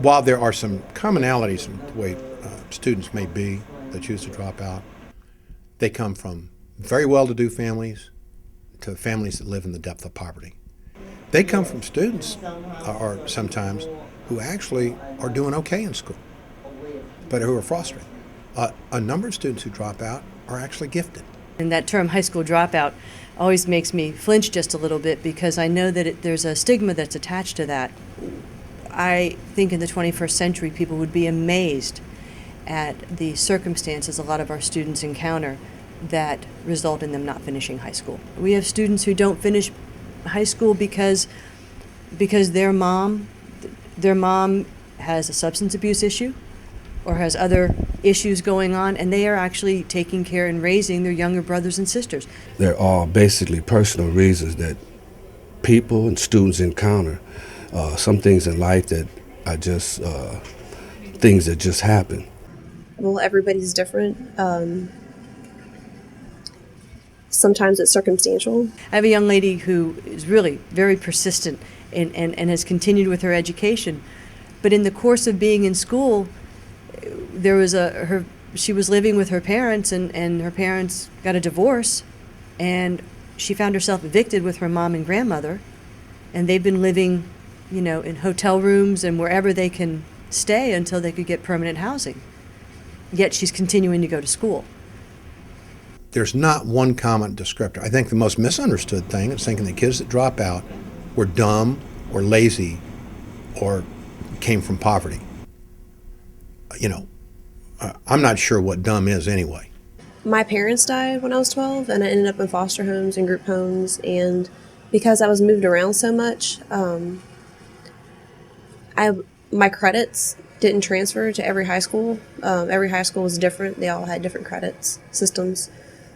while there are some commonalities in the way students may be that choose to drop out, they come from very well-to-do families to families that live in the depth of poverty. They come from students, or sometimes, who actually are doing okay in school, but who are frustrated. A number of students who drop out are actually gifted. And that term high school dropout always makes me flinch just a little bit because I know that there's a stigma that's attached to that. I think in the 21st century people would be amazed at the circumstances a lot of our students encounter that result in them not finishing high school. We have students who don't finish high school because their mom has a substance abuse issue or has other issues going on, and they are actually taking care and raising their younger brothers and sisters. They're all basically personal reasons that people and students encounter. Some things in life that are just things that just happen. Well, everybody's different. Sometimes it's circumstantial. I have a young lady who is really very persistent and has continued with her education, but in the course of being in school, she was living with her parents, and her parents got a divorce, and she found herself evicted with her mom and grandmother, and they've been living, in hotel rooms and wherever they can stay until they could get permanent housing. Yet she's continuing to go to school. There's not one common descriptor. I think the most misunderstood thing is thinking that kids that drop out were dumb or lazy or came from poverty. I'm not sure what dumb is anyway. My parents died when I was 12, and I ended up in foster homes and group homes, and because I was moved around so much, my credits didn't transfer to every high school. Every high school was different. They all had different credits systems.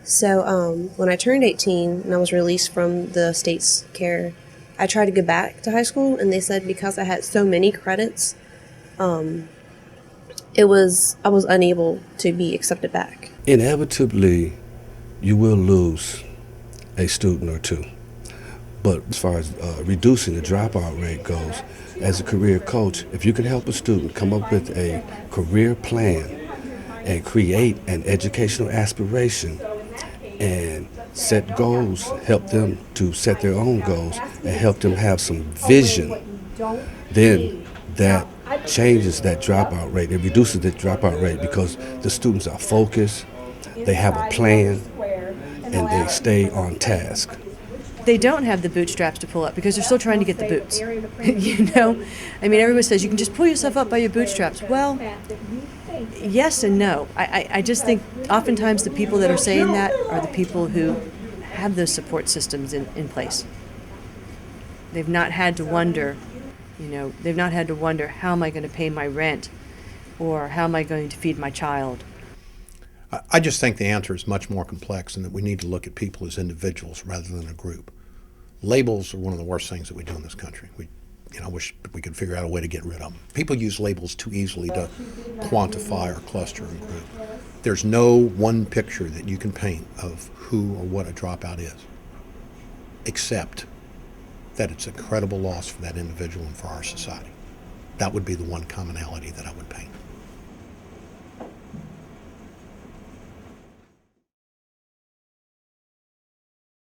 So when I turned 18 and I was released from the state's care, I tried to go back to high school, and they said because I had so many credits, I was unable to be accepted back. Inevitably, you will lose a student or two. But as far as reducing the dropout rate goes, as a career coach, if you can help a student come up with a career plan and create an educational aspiration and set goals, help them to set their own goals and help them have some vision, then that changes that dropout rate. It reduces the dropout rate because the students are focused, they have a plan, and they stay on task. They don't have the bootstraps to pull up because they're still trying to get the boots. Everyone says you can just pull yourself up by your bootstraps. Well, yes and no. I just think oftentimes the people that are saying that are the people who have those support systems in place. They've not had to wonder, how am I going to pay my rent or how am I going to feed my child? I just think the answer is much more complex and that we need to look at people as individuals rather than a group. Labels are one of the worst things that we do in this country. I wish we could figure out a way to get rid of them. People use labels too easily to quantify or cluster and group. There's no one picture that you can paint of who or what a dropout is, except that it's an incredible loss for that individual and for our society. That would be the one commonality that I would paint.